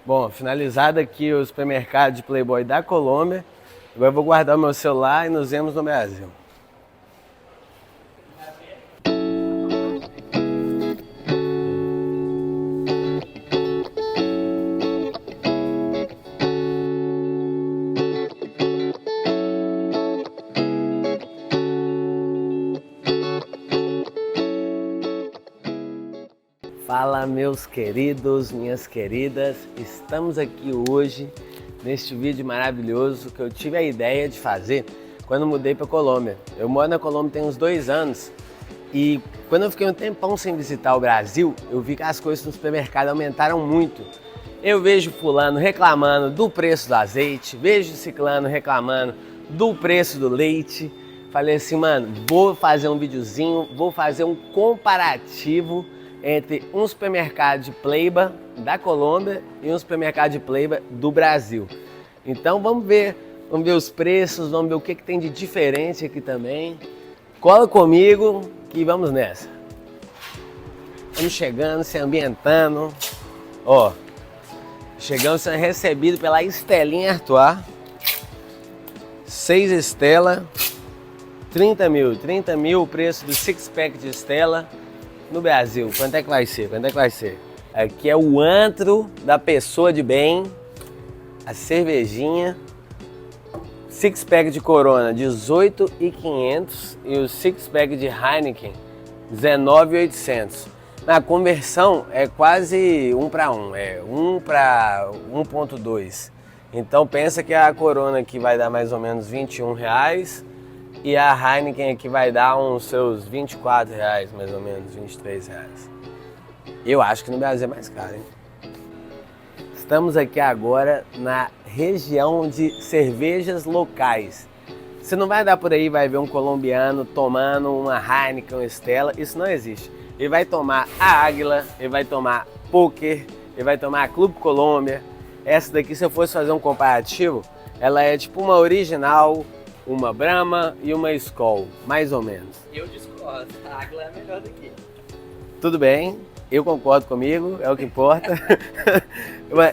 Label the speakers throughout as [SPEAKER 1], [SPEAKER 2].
[SPEAKER 1] Bom, finalizado aqui o supermercado de Playboy da Colômbia, agora eu vou guardar o meu celular e nos vemos no Brasil. Fala, meus queridos, minhas queridas, estamos aqui hoje neste vídeo maravilhoso que eu tive a ideia de fazer quando mudei para Colômbia. Eu moro na Colômbia tem uns 2 anos e quando eu fiquei um tempão sem visitar o Brasil, eu vi que as coisas no supermercado aumentaram muito. Eu vejo fulano reclamando do preço do azeite, vejo ciclano reclamando do preço do leite. Falei assim, mano, vou fazer um videozinho, vou fazer um comparativo entre um supermercado de Playba da Colômbia e um supermercado de Playba do Brasil. Então vamos ver os preços, vamos ver o que tem de diferente aqui também. Cola comigo que vamos nessa. Estamos chegando, se ambientando. Ó, chegamos sendo recebido pela Estelinha Artois. 6 Estela, 30 mil o preço do 6-pack de Estela. No Brasil, quanto é que vai ser? Quanto é que vai ser? Aqui é o antro da pessoa de bem, a cervejinha, 6-pack de Corona, 18.500 e o 6-pack de Heineken, 19.800. Na conversão é quase 1 para 1, é 1 para 1.2. Então pensa que a Corona aqui vai dar mais ou menos R$21. E a Heineken aqui vai dar uns seus R$24, mais ou menos, R$23. Eu acho que no Brasil é mais caro, hein? Estamos aqui agora na região de cervejas locais. Você não vai dar por aí, vai ver um colombiano tomando uma Heineken, uma Estela, isso não existe. Ele vai tomar a Águila, ele vai tomar Poker, ele vai tomar a Clube Colômbia. Essa daqui, se eu fosse fazer um comparativo, ela é tipo uma original, uma Brahma e uma Skol, mais ou menos.
[SPEAKER 2] Eu discordo, a Águila é a melhor daqui.
[SPEAKER 1] Tudo bem, eu concordo comigo, é o que importa.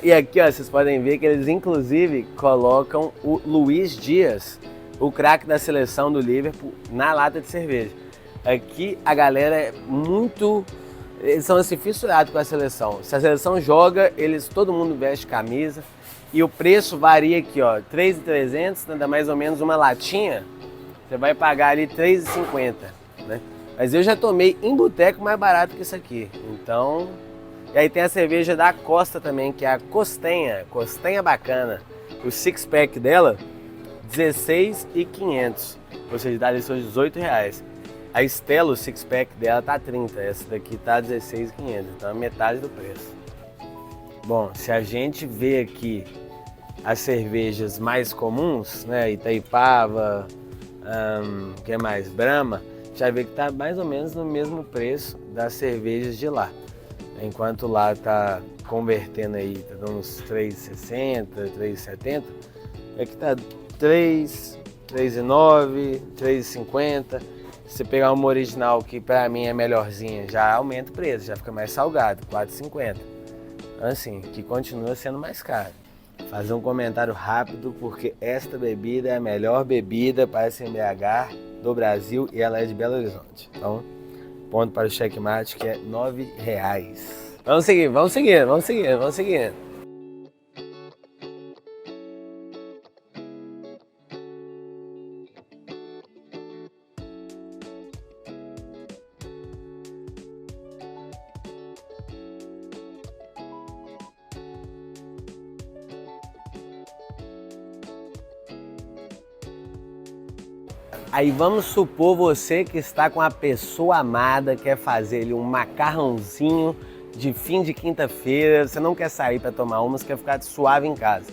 [SPEAKER 1] E aqui, ó, vocês podem ver que eles inclusive colocam o Luiz Dias, o craque da seleção do Liverpool, na lata de cerveja. Aqui a galera é muito... Eles são assim fissurados com a seleção. Se a seleção joga, todo mundo veste camisa. E o preço varia aqui, ó, R$3.300, dá mais ou menos uma latinha, você vai pagar ali R$3,50, né? Mas eu já tomei em boteco mais barato que isso aqui, então... E aí tem a cerveja da Costa também, que é a Costenha Bacana. O 6-pack dela, R$16.500, ou seja, dá ali seus R$18. A Stella, o 6-pack dela tá R$30, essa daqui tá R$16.500, então é metade do preço. Bom, se a gente vê aqui as cervejas mais comuns, né, Itaipava, que mais, Brahma, já vê que tá mais ou menos no mesmo preço das cervejas de lá. Enquanto lá tá convertendo aí, tá dando uns R$3,60, R$3,70, aqui tá R$3,09, R$3,50. Se você pegar uma original que pra mim é melhorzinha, já aumenta o preço, já fica mais salgado, R$4,50. Assim, que continua sendo mais caro. Fazer um comentário rápido, porque esta bebida é a melhor bebida para se embriagar do Brasil e ela é de Belo Horizonte. Então, ponto para o checkmate, que é R$9. Vamos seguir, vamos seguir, vamos seguir, vamos seguir. Aí vamos supor você que está com a pessoa amada, quer fazer ali um macarrãozinho de fim de quinta-feira, você não quer sair para tomar uma, você quer ficar suave em casa.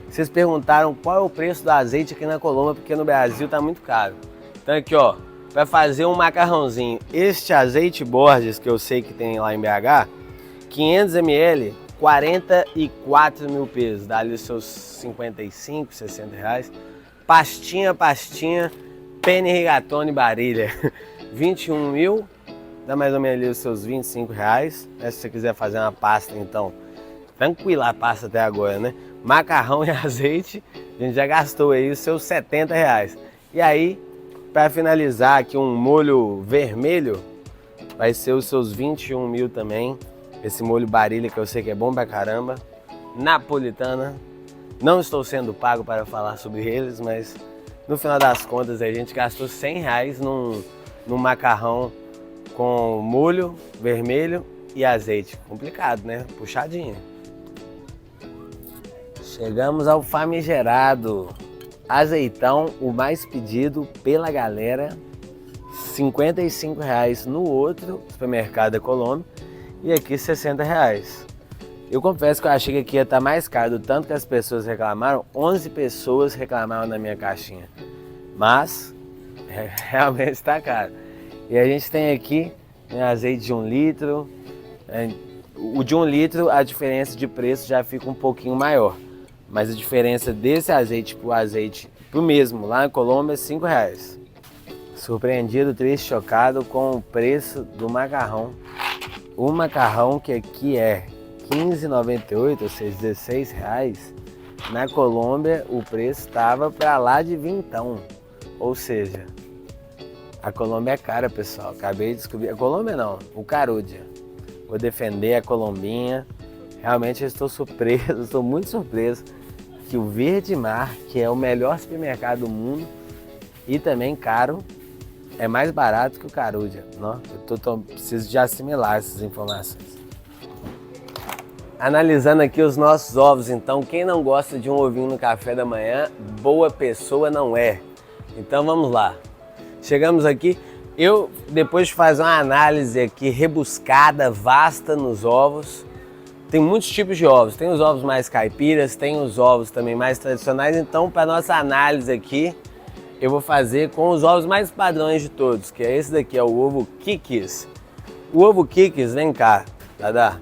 [SPEAKER 1] Vocês perguntaram qual é o preço do azeite aqui na Colômbia, porque no Brasil tá muito caro. Então aqui, ó, para fazer um macarrãozinho, este azeite Borges que eu sei que tem lá em BH, 500 ml, 44 mil pesos, dá ali os seus 55, 60 reais. Pastinha, Penny Rigatoni Barilha, 21 mil, dá mais ou menos ali os seus 25 reais. Se você quiser fazer uma pasta, então, tranquila passa até agora, né? Macarrão e azeite, a gente já gastou aí os seus R$70. E aí, para finalizar aqui, um molho vermelho, vai ser os seus 21 mil também. Esse molho Barilla que eu sei que é bom pra caramba. Napolitana. Não estou sendo pago para falar sobre eles, mas no final das contas a gente gastou R$100 num macarrão com molho vermelho e azeite. Complicado, né? Puxadinho. Chegamos ao famigerado azeitão, o mais pedido pela galera. R$55 no outro supermercado da Colômbia e aqui R$60. Eu confesso que eu achei que aqui ia estar mais caro, do tanto que as pessoas reclamaram. 11 pessoas reclamaram na minha caixinha, mas realmente está caro. E a gente tem aqui, né, azeite de 1 litro. O de 1 litro, a diferença de preço já fica um pouquinho maior, mas a diferença desse azeite pro mesmo lá na Colômbia é R$5. Surpreendido, triste, chocado com o preço do macarrão. O macarrão que aqui é R$15,98, ou seja, R$16. Na Colômbia o preço estava para lá de vintão. Ou seja, a Colômbia é cara, pessoal. Acabei de descobrir. A Colômbia não, o Carudia. Vou defender a Colombinha. Realmente eu estou surpreso, estou muito surpreso que o Verde Mar, que é o melhor supermercado do mundo e também caro, é mais barato que o Carudia. Eu preciso de assimilar essas informações. Analisando aqui os nossos ovos, então, quem não gosta de um ovinho no café da manhã, boa pessoa não é. Então vamos lá. Chegamos aqui, depois de fazer uma análise aqui rebuscada, vasta nos ovos, tem muitos tipos de ovos. Tem os ovos mais caipiras, tem os ovos também mais tradicionais. Então, para nossa análise aqui, eu vou fazer com os ovos mais padrões de todos, que é esse daqui, é o ovo Kikis. O ovo Kikis, vem cá, Dada.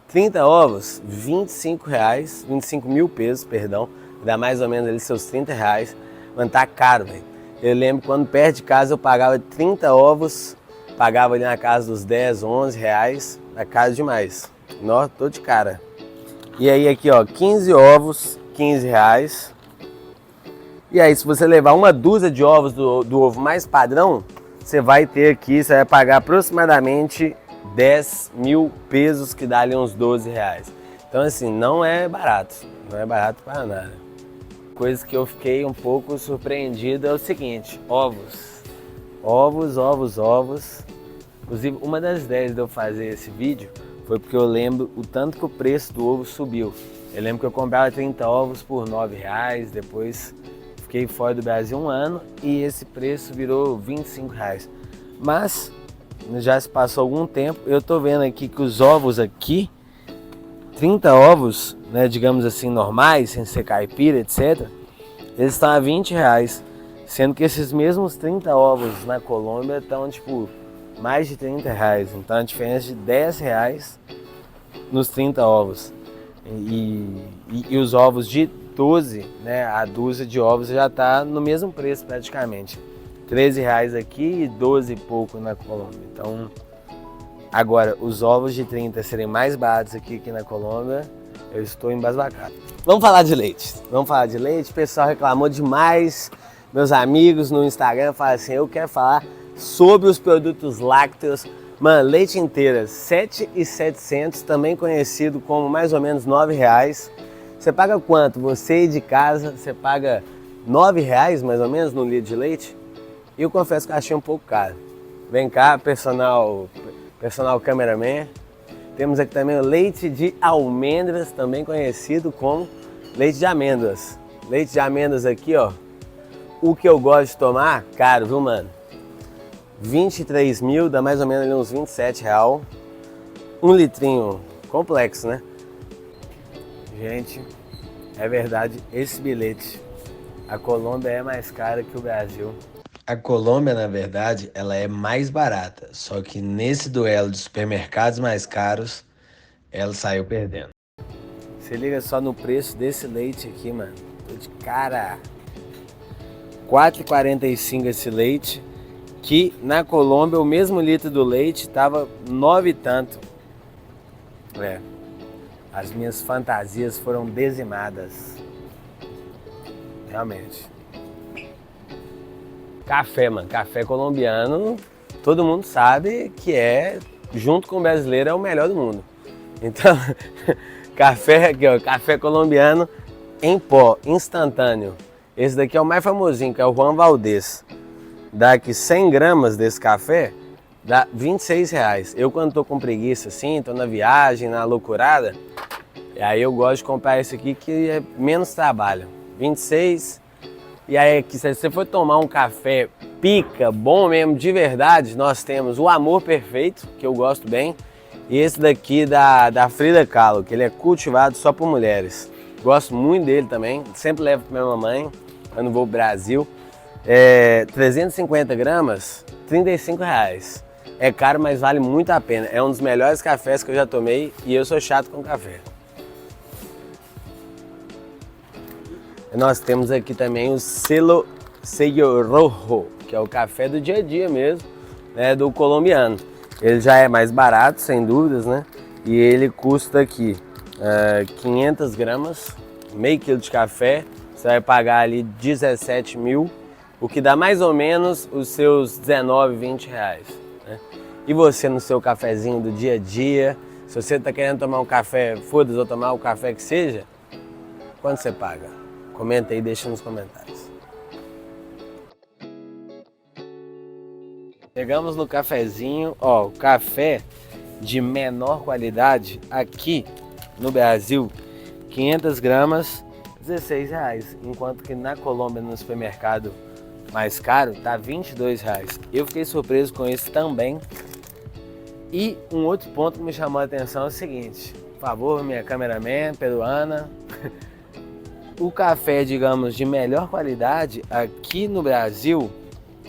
[SPEAKER 1] 30 ovos, R$25, 25 mil pesos, perdão. Dá mais ou menos ali seus R$30. Mano, tá caro, velho. Eu lembro quando perto de casa eu pagava 30 ovos, pagava ali na casa dos 10, 11 reais. É caro demais. Nó, tô de cara. E aí aqui, ó, 15 ovos, R$15. E aí, se você levar uma dúzia de ovos do ovo mais padrão, você vai ter aqui, você vai pagar aproximadamente 10 mil pesos, que dá ali uns R$12. Então assim, não é barato para nada. Coisa que eu fiquei um pouco surpreendido é o seguinte: ovos. Inclusive, uma das ideias de eu fazer esse vídeo foi porque eu lembro o tanto que o preço do ovo subiu. Eu lembro que eu comprava 30 ovos por R$9, depois fiquei fora do Brasil um ano e esse preço virou R$25. Mas já se passou algum tempo, eu tô vendo aqui que os ovos aqui, 30 ovos, né, digamos assim, normais, sem ser caipira, etc., eles estão a R$20, sendo que esses mesmos 30 ovos na Colômbia estão, tipo, mais de R$30. Então a diferença de R$10 nos 30 ovos. E os ovos de 12, né, a dúzia de ovos já tá no mesmo preço praticamente. R$13 aqui e 12 e pouco na Colômbia. Então, agora, os ovos de 30 serem mais baratos aqui na Colômbia, eu estou embasbacado. Vamos falar de leite. O pessoal reclamou demais. Meus amigos no Instagram falam assim, eu quero falar sobre os produtos lácteos. Mano, leite inteira, R$7.700, também conhecido como mais ou menos R$9. Você paga quanto? Você aí de casa, você paga R$9 mais ou menos no litro de leite? E eu confesso que eu achei um pouco caro. Vem cá, personal cameraman. Temos aqui também o leite de almendras, também conhecido como leite de amêndoas. Leite de amêndoas aqui, ó. O que eu gosto de tomar, caro, viu, mano? 23 mil, dá mais ou menos ali uns R$27. Um litrinho complexo, né? Gente, é verdade, esse bilhete. A Colômbia é mais cara que o Brasil. A Colômbia, na verdade, ela é mais barata, só que nesse duelo de supermercados mais caros, ela saiu perdendo. Se liga só no preço desse leite aqui, mano. Tô de cara. R$4,45 esse leite, que na Colômbia o mesmo litro do leite tava 9 e tanto. as minhas fantasias foram dizimadas. Realmente. Café, mano. Café colombiano, todo mundo sabe que junto com o brasileiro, é o melhor do mundo. Então, café aqui, ó, café colombiano em pó, instantâneo. Esse daqui é o mais famosinho, que é o Juan Valdez. Dá aqui 100 gramas desse café, dá R$26. Eu, quando tô com preguiça assim, tô na viagem, na loucurada, aí eu gosto de comprar esse aqui que é menos trabalho. 26. E aí, aqui, se você for tomar um café pica, bom mesmo, de verdade, nós temos o Amor Perfeito, que eu gosto bem, e esse daqui da Frida Kahlo, que ele é cultivado só por mulheres. Gosto muito dele também, sempre levo pra minha mamãe, quando vou pro Brasil. 350 gramas, R$35. É caro, mas vale muito a pena. É um dos melhores cafés que eu já tomei e eu sou chato com café. Nós temos aqui também o Sello Rojo, que é o café do dia a dia mesmo, né, do colombiano. Ele já é mais barato, sem dúvidas, né? E ele custa aqui 500 gramas, meio quilo de café. Você vai pagar ali 17 mil, o que dá mais ou menos os seus 19, 20 reais. Né? E você no seu cafezinho do dia a dia, se você está querendo tomar um café, foda-se, ou tomar o café que seja, quanto você paga? Comenta aí, deixa nos comentários. Chegamos no cafezinho, ó, o café de menor qualidade aqui no Brasil, 500 gramas, R$16, enquanto que na Colômbia, no supermercado mais caro, tá R$22. Eu fiquei surpreso com isso também. E um outro ponto que me chamou a atenção é o seguinte, por favor, minha cameraman peruana, o café, digamos, de melhor qualidade aqui no Brasil,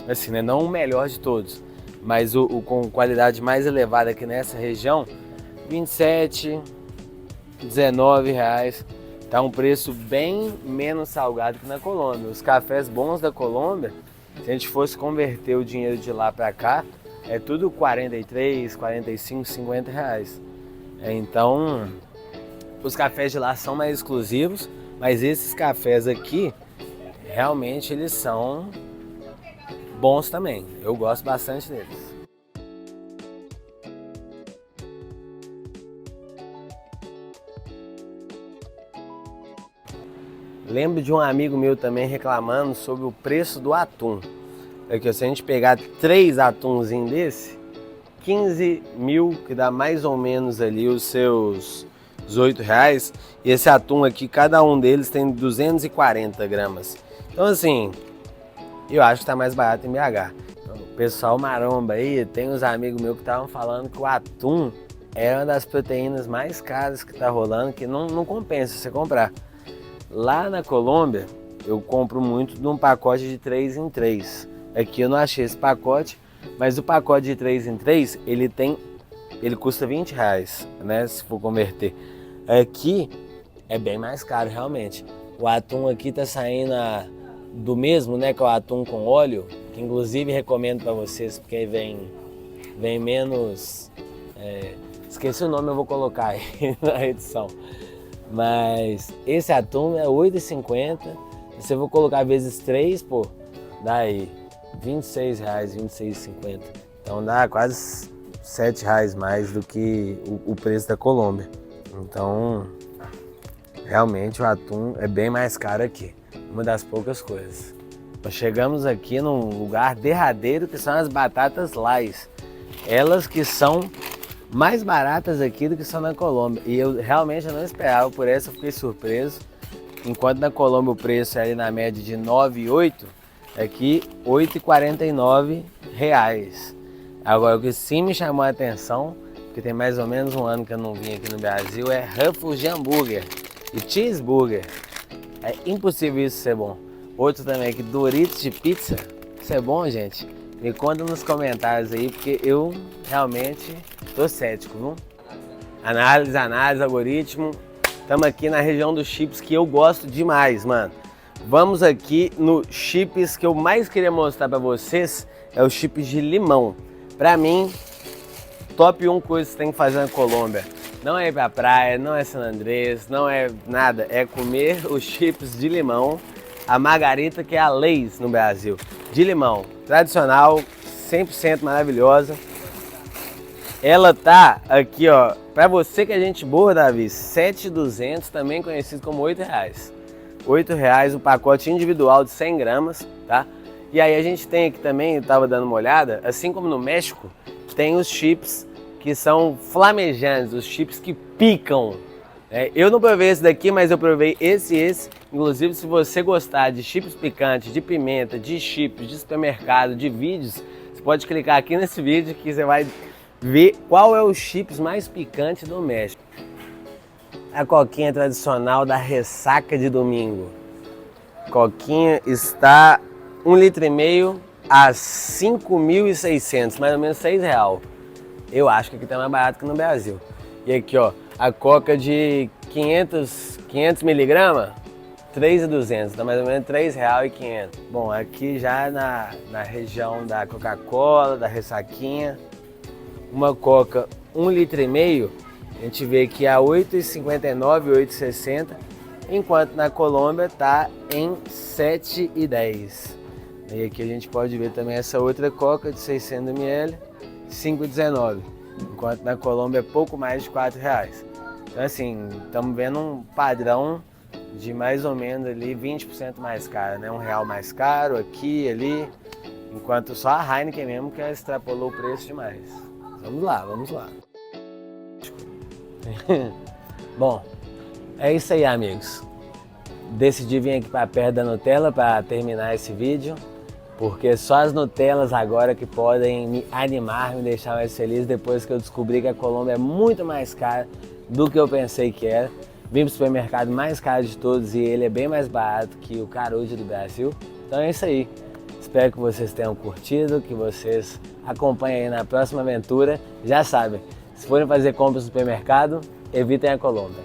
[SPEAKER 1] assim, né, não o melhor de todos, mas o com qualidade mais elevada aqui nessa região, 27, 19 reais. Tá um preço bem menos salgado que na Colômbia. Os cafés bons da Colômbia, se a gente fosse converter o dinheiro de lá para cá, é tudo 43, 45, 50 reais. Então, os cafés de lá são mais exclusivos, mas esses cafés aqui, realmente eles são bons também. Eu gosto bastante deles. Lembro de um amigo meu também reclamando sobre o preço do atum. É que se a gente pegar 3 atunzinhos desse, 15 mil, que dá mais ou menos ali os seus R$18. E esse atum aqui, cada um deles tem 240 gramas. Então assim, eu acho que tá mais barato em BH. O pessoal maromba aí, tem uns amigos meus que estavam falando que o atum é uma das proteínas mais caras que tá rolando, que não compensa você comprar. Lá na Colômbia, eu compro muito num pacote de 3 em 3. Aqui eu não achei esse pacote, mas o pacote de 3 em 3, ele custa R$20, né, se for converter. Aqui é bem mais caro, realmente. O atum aqui tá saindo do mesmo, né, que é o atum com óleo, que inclusive recomendo para vocês, porque vem menos... esqueci o nome, eu vou colocar aí na edição. Mas esse atum é R$8,50. Se eu vou colocar vezes 3, pô, dá aí R$26, R$26,50. Então dá quase R$7 mais do que o preço da Colômbia. Então, realmente o atum é bem mais caro aqui. Uma das poucas coisas. Nós chegamos aqui num lugar derradeiro que são as batatas Lays. Elas que são mais baratas aqui do que são na Colômbia. E eu realmente não esperava, por essa eu fiquei surpreso. Enquanto na Colômbia o preço é ali na média de 9,8, aqui R$8,49. Agora o que sim me chamou a atenção, porque tem mais ou menos um ano que eu não vim aqui no Brasil, é Ruffles de hambúrguer e cheeseburger. É impossível isso ser bom. Outro também aqui, Doritos de pizza. Isso é bom, gente? Me conta nos comentários aí, porque eu realmente tô cético, viu? Análise, algoritmo. Estamos aqui na região dos chips que eu gosto demais, mano. Vamos aqui no chips que eu mais queria mostrar pra vocês, é o chips de limão. Pra mim, top 1 coisa que você tem que fazer na Colômbia. Não é ir pra praia, não é San Andrés, não é nada. É comer os chips de limão, a margarita que é a Lay's no Brasil. De limão, tradicional, 100% maravilhosa. Ela tá aqui, ó, pra você que é gente boa, Davi, 7,200, também conhecido como R$8. R$8 o pacote individual de 100 gramas, tá? E aí a gente tem aqui também, eu tava dando uma olhada, assim como no México, tem os chips que são flamejantes, os chips que picam. Eu não provei esse daqui, mas eu provei esse e esse. Inclusive, se você gostar de chips picantes, de pimenta, de chips, de supermercado, de vídeos, você pode clicar aqui nesse vídeo que você vai ver qual é o chips mais picante do México. A coquinha tradicional da ressaca de domingo. Coquinha está 1,5 litro a 5.600, mais ou menos R$6. Eu acho que aqui tá mais barato que no Brasil. E aqui, ó, a coca de 500 miligramas, 3.200, dá mais ou menos R$3,500. Bom, aqui já na região da Coca-Cola, da ressaquinha, uma coca 1,5 litro, a gente vê que a 8,59, 8,60, enquanto na Colômbia tá em 7,10. E aqui a gente pode ver também essa outra coca de 600 ml, 5,19, enquanto na Colômbia é pouco mais de R$4. Então assim, estamos vendo um padrão de mais ou menos ali 20% mais caro, né? R$1 mais caro aqui, ali, enquanto só a Heineken mesmo que extrapolou o preço demais. Vamos lá, vamos lá. Bom, é isso aí, amigos. Decidi vir aqui para perto da Nutella para terminar esse vídeo, porque só as Nutellas agora que podem me animar, me deixar mais feliz depois que eu descobri que a Colômbia é muito mais cara do que eu pensei que era. Vim para o supermercado mais caro de todos e ele é bem mais barato que o Carude do Brasil. Então é isso aí. Espero que vocês tenham curtido, que vocês acompanhem aí na próxima aventura. Já sabem, se forem fazer compras no supermercado, evitem a Colômbia.